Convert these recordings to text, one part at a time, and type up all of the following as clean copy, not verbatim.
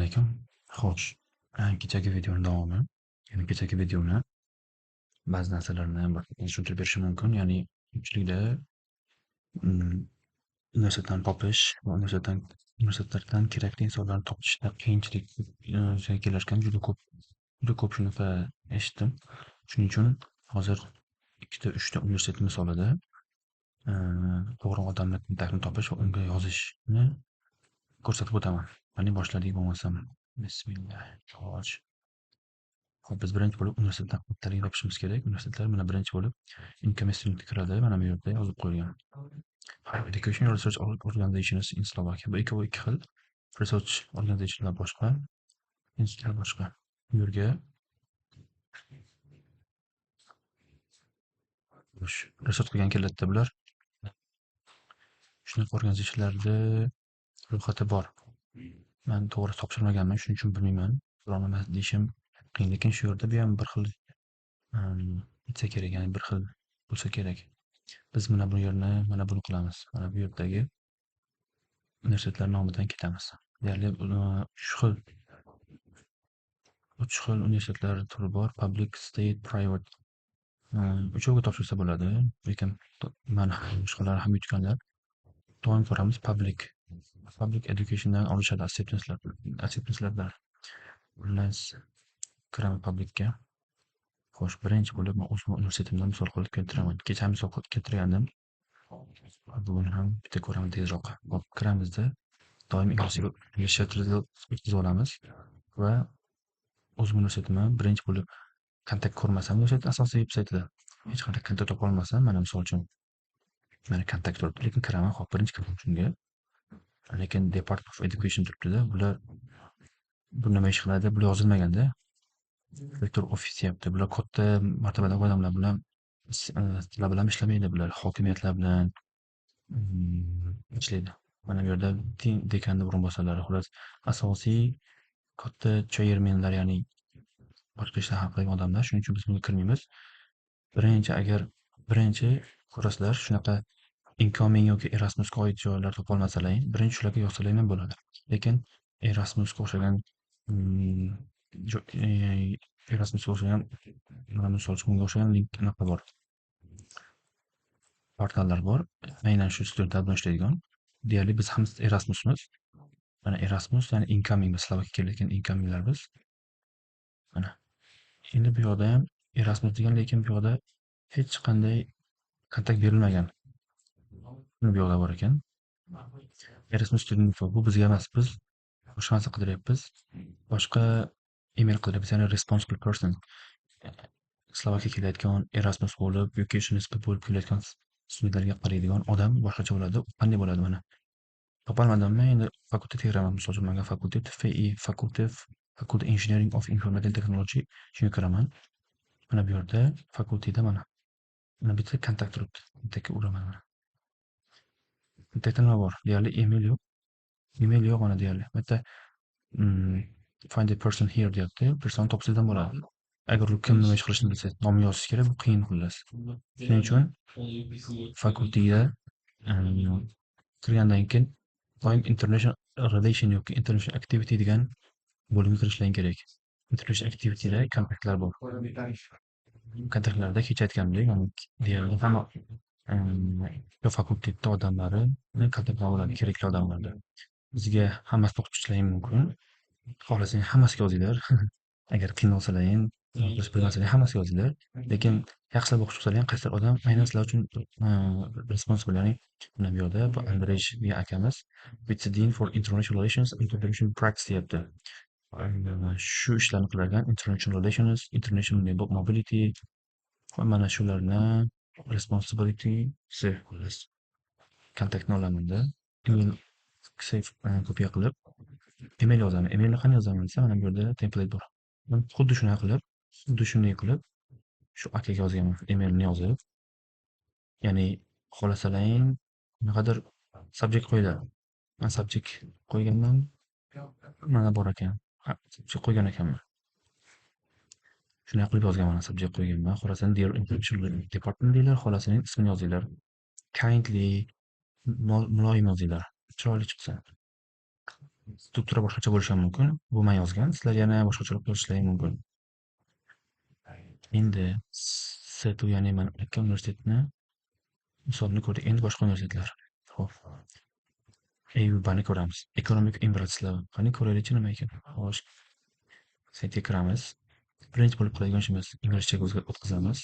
alaykum. Xo'sh, kechagi videoni davomi, ya'ni kechagi videoni ba'zi narsalarni bir tushuntirib berishim mumkin. Ya'ni ko'pchilikda mm, universitetdan topish va universitetlardan kerakli insonlarni topishda qiyinchilik yuzaga kelar ekan. Juda ko'p shunaqa eshitdim. Shuning uchun hozir 2 ta 3 ta universitet misolida to'g'ri odamni kontaktini topish va unga yozishni ko'rsatib o'taman. Qani boshladik bo'lmasam. Bismillah. Xo'sh. Hop, biz birinchi bo'lib universitetdan haftalikni topishimiz kerak. Universitetlar mana birinchi bo'lib income student kiradi. Mana bu yerda yozib qo'yilgan. Higher Education Research Organizations in Slovakia. Bu ikki xil. Research organizationlar boshqa, institutlar boshqa. Bu yerga research qilgan keladi bular. Shunaqa organizationlarda ro'yxati bor. Men to'g'ri topshirmaganman, shuning uchun bilmayman. Bironaman deyishim qiyin, lekin shu yerda bu ham bir xil bitsa kerak, ya'ni bir xil bo'lsa kerak. Biz mana bu yerni mana buni qilamiz. Mana bu yerdagi universitetlar nomidan ketamiz. Deyarli 3 xil universitetlar turi bor: public, state, private. Uchoviga topshirsa bo'ladi, lekin mana boshqalar ham yutganlar. Doim ko'ramiz public educationdan olishadi acceptance'lardan. Xullas, kiramiz publicga. Xo'sh, birinchi bo'lib men o'z universitetimdan misol qilib keltiraman. Kecha misol qilib keltirgandim. Bugun ham bitta ko'ramiz tezroq. Hop, kiramizda doim inglizcha tilida yozib olamiz va o'z universitetimni birinchi bo'lib kontakt ko'rmasam universitet asosiy veb-saytida hech qanday kontakt topa olmasam, mana misol uchun mana kontakt turibdi, lekin kiraman. Hop, birinchi kiraman shunga. Lekin Department of Education turibdi-da. Bular bu nima ish qiladi? Bular yozilmaganda. Rektor ofis deyapti. Bular katta martabadagi odamlar, bular sizlar bilan ishlamaydi, bular hokimiyatlar bilan ishlaydi. Mana bu yerda dekanning o'rinbosarlari, xullas asosiy katta chairmanlar, ya'ni boshqa ishlar hal qilgan odamlar. Shuning uchun biz bunga kirmaymiz. Birinchi ko'rasizlar, shunaqa incoming yoki Erasmusga oid joylar topolmasalaring, birinchi shularga yozsalaring ham bo'ladi. Lekin Erasmusga o'xshagan mana misol uchun bunga o'xshagan link anaqa bor. Portallar bor. Aynan shu studentlar bilan ishlaydigan. Deyarli biz ham Erasmusmiz. Mana Erasmus, ya'ni incoming, biz Slovakiyaga kelayotgan incominglar biz. Mana. Endi bu yoqda ham Erasmus degan, lekin bu yoqda hech qanday kontakt berilmagan. Bu yoqda bor ekan. Erasmus student bu bizga emas, biz boshqa narsa qidiryapmiz. Boshqa email qidiryapmiz, ya'ni responsible person. Slovakiyaga kelayotgan Erasmus bo'lib yoki shunisi bo'lib kelayotgan studentlarga qaraydigan odam boshqacha bo'ladi. Qanday bo'ladi mana? Topolmadimmi? Endi fakultetga kiraman. Misol uchun menga fakultet FI, Faculty Engineering of Information Technology shunga kiraman. Mana bu yerda fakulteta mana bitta kontakt turibdi. Kontaktga uraman mana. Kontaktda nima bor? Deyarli email yo'q mana deyarli. Bitta find a person here deyapti. Person topsangizdan bo'ladi. Agar u kim nima ish qilishini bilsa, nomini yozish kerak, bu qiyin xullas. Shuning uchun fakultetiga kirgandan keyin doim international relation yoki international activity degan bo'limga kirishlaring kerak. International activity'da kontaktlar bor. Kontaktlarda kecha aytganimdek, deyarli hamma fakultetda odamlari kontaktlar bo'ladi, kerakli odamlarda. Bizga hammasi topshirishlaring mumkin. Xohlasang hammasiga yozinglar. Agar qiyin bo'lsalaring, bilmasalaring hammasiga yozinglar. Lekin yaxshilab o'qib chiqsalaring, qaysidir odam aynan sizlar uchun responsible, ya'ni mana bu yerda bu Andrey akamiz Dean for International Relations and International Practice deyapti. Shu ishlarni qilarkan, international relations, international mobility va mana shularni responsibility xullas kontaktni olamanda. Email kopiya qilib email yozaman. Emailni qanday yozaman desa, mana bu yerda template bor. Men xuddi shunday qilib shu akaga yozganman. Emailni yozib, ya'ni xohlasalaring naqadar subject qo'yinglar. Men subject qo'yganman. Mana bor ekan. Subject qo'ygan ekanman. Shunday qilib yozganman, subject qo'yganman. Xohlasang dear information department deylar, xohlasang ismini yozinglar. Kindly muloyim yozinglar. Chiroyli chiqsin. Struktura boshqacha bo'lishi ham mumkin. Bu men yozgan. Sizlar yana boshqacharoq yozishlaring mumkin. Endi SETU, ya'ni mana ikki universitetni misolini ko'rdik. Endi boshqa universitetlar. Xo'p, EUBAni ko'ramiz. Economic in Bratislava. Qani ko'raylikchi nima ekan? Xo'sh, saytga kiramiz. Birinchi bo'lib qiladigan ishimiz inglizchaga o'tkazamiz.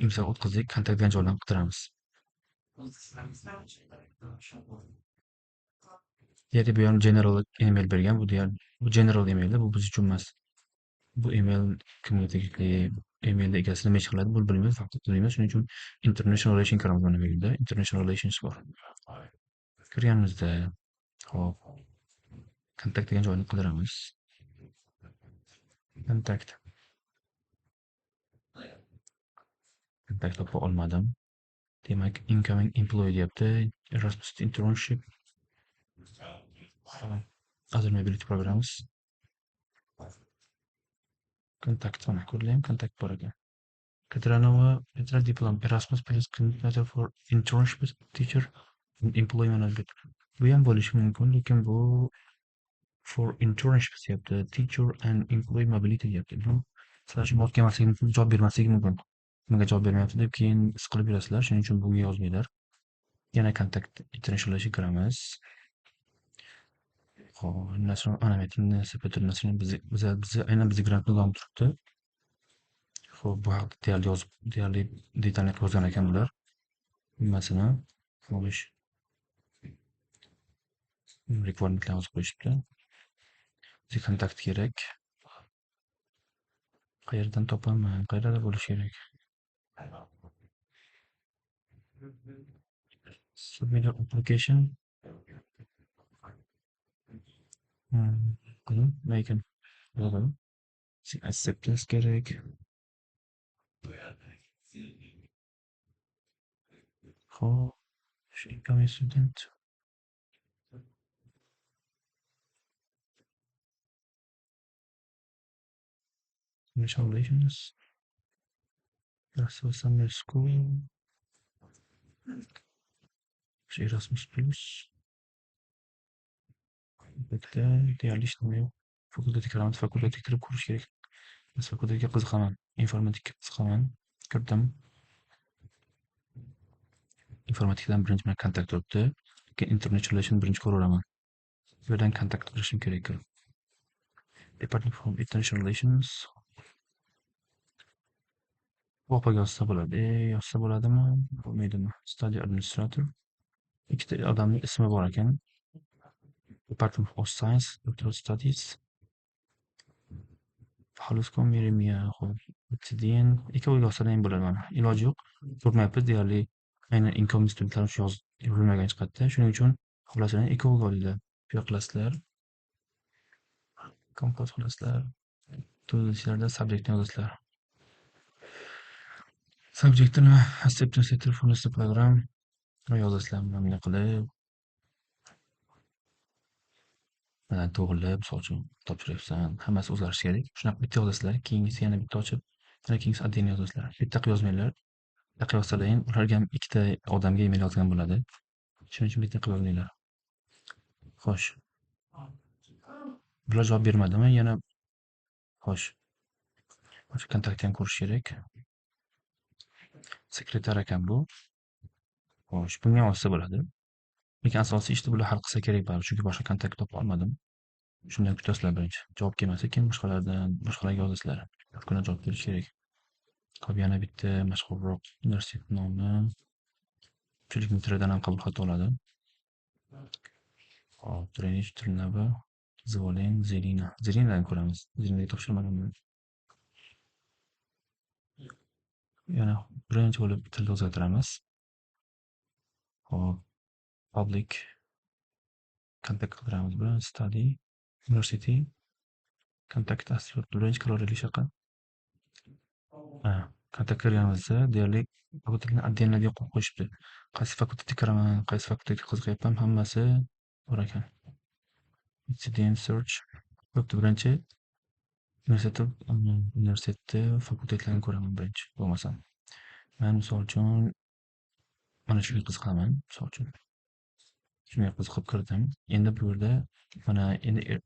Imzo o'tkazdik, kontaktdan joylarni qidiramiz. Deyarli bu ham general email bergan. Bu general emailda, bu biz uchun emas. Bu email kimga tegishli, emailni egasi nima ish qiladi, buni bilmaymiz, faqat bilamiz. Shuning uchun international relation kiramiz mana bu yerda. International relations bor. Kirganimizda, hop, kontakt degan joyni qidiramiz. Kontakt. Kontakt topa olmadim. Demak, incoming employee deyapti. Erasmus internship. Other mobility programs. Kontakt mana ko'rdim, kontakt bor ekan. Katranova Petra diplom Erasmus plus coordinator for internship teacher and employee management. Bu ham bo'lishi mumkin, lekin bu for internship deyapti. Teacher and employee mobility deyapti. Bu sizlar uchun mos kelmasligi mumkin, javob bermasligi mumkin. Nimaga javob bermayapti deb keyin siqilib yurasizlar. Shuning uchun bunga yozmanglar. Yana kontakt internationalga kiramiz. Xo'p, national animating separator national bizni aynan bizni grantni olib turibdi. Xo'p, bu haqda deyarli detalli yozgan ekan bular. Hammasini xo'sh. Requirement yozib qo'yishibdi. Bizga kontakt kerak. Qayerdan topaman? Qayerda bo'lishi kerak? Submit your application. Making. Acceptance kerak. Xo'p, incoming student. Initial relations. Erasmus Summer School. Erasmus Plus. Bitta deyarli ishlamay fakultetga kiramiz. Fakultetga kirib ko'rish kerak. Biz fakultetga qiziqaman. Informatika qiziqaman. Kirdim. Informatikadan birinchi bilan kontakt turibdi. Keyin internet relation birinchi ko'raveraman. Bu yerdan kontakt qilishim kerak. Department from International Relations. Opaga yozsa bo'ladi. Yozsa bo'ladimi? Bo'lmaydimi? Study administrator. Ikkita odamning ismi bor ekan. Department of Science, Doctoral Studies. Haluskom Yeremiya, Obsidian. Ikkoviga yozsa ham bo'ladi mana. Iloji yo'q. Ko'rmayapmiz deyarli. Aynan incoming studentlar shu yozilmagan chiqadi. Shuning uchun xohlasalar ikkoviga olinglar. Bu yoqlasizlar. Kompos qilasizlar. To'ldirishlarda subjektni yozasizlar. Subjektni nima? Acceptance letter from the program. Yozasizlar bunday qilib. Mana to'g'rilab, misol uchun topshiryapsan. Hammasi o'zgarishi kerak. Shunaqa bitta yozasizlar. Keyingisi yana bitta ochib, yana keyingisi отдельно yozasizlar. Bitta qilib yozmanglar. Bitta qilib yozsalar ham ularga ham ikkita odamga email yozgan bo'ladi. Shuning uchun bitta qilib yozinglar. Xo'sh. Bular javob bermadimi? Yana xo'sh. O'sha kontaktni ham ko'rish kerak. Sekretar ekan bu. Xo'sh, bunga ham olsa bo'ladi. Lekin asosiy ishni bular hal qilsa kerak baribir, chunki boshqa kontakt topa olmadim. Shundan kutasizlar birinchi. Javob kelmasa, keyin boshqalarga yozasizlar. Bir kunda javob kelishi kerak. Hop, yana bitta mashhurroq universitet nomi. Ko'pchilik metrodan ham qabul xati oladi. Hop, Trenich Trnava, Zvolen, Zelina. Zelinadan ko'ramiz. Zelinaga topshirmaganman. Yana birinchi bo'lib tilni o'zgartiramiz. Hop, public kontakt qidiramiz. Bilan study, university, kontakt us. Birinchi qilib yoqa. Kontakt qilganimizda deyarli fakultetni отдельно deb qo'yib qo'yishibdi. Qaysi fakultetga kiraman, qaysi fakultetga qiziqyapman, hammasi bor ekan. Incident search. Bo'pti, birinchi universitetda fakultetlarni ko'raman birinchi bo'lmasam. Men misol uchun mana shunga qiziqaman, misol uchun. Shunga qiziqib kirdim. Endi bu yerda mana endi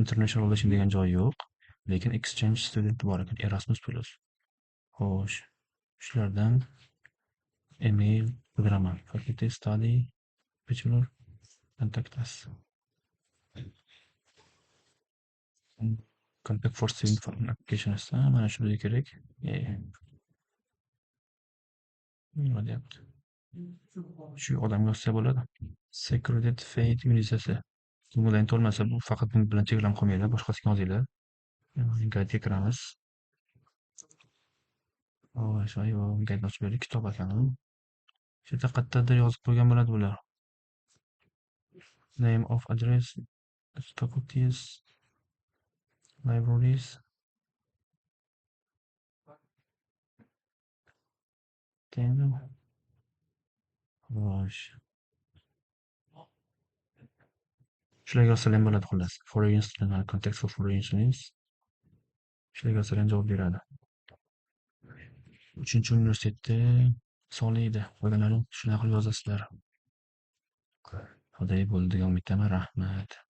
international relation degan joyi yo'q, lekin exchange student bor ekan, Erasmus Plus. Xo'sh, shulardan email qidiraman. Faculty study bachelor contact us. Contact for student for application esa mana shu bizga kerak. Nima deyapti? Shu odamga yozsa bo'ladi. Secret Fate vizasi. Bundan to'lmasa bu faqat bunga bilan chegaralanib qolmaydi, boshqasiga yozinglar. Guide'ga kiramiz. Xo'sh, ayvo, guide ochib berdik, kitob ekan u. Shu yerda qayerdadir yozib qo'ygan bo'ladi bular. Name of address, faculties, libraries. Endi xo'sh. Shularga yozsalar ham bo'ladi xullas. Foreign student, contact for foreign students. Shularga yozsalar ham javob beradi. 3-universitetda soliydi. Qolganlarini shunaqa qilib yozasizlar. Xudoy bo'ldi, davom etaman. Rahmat.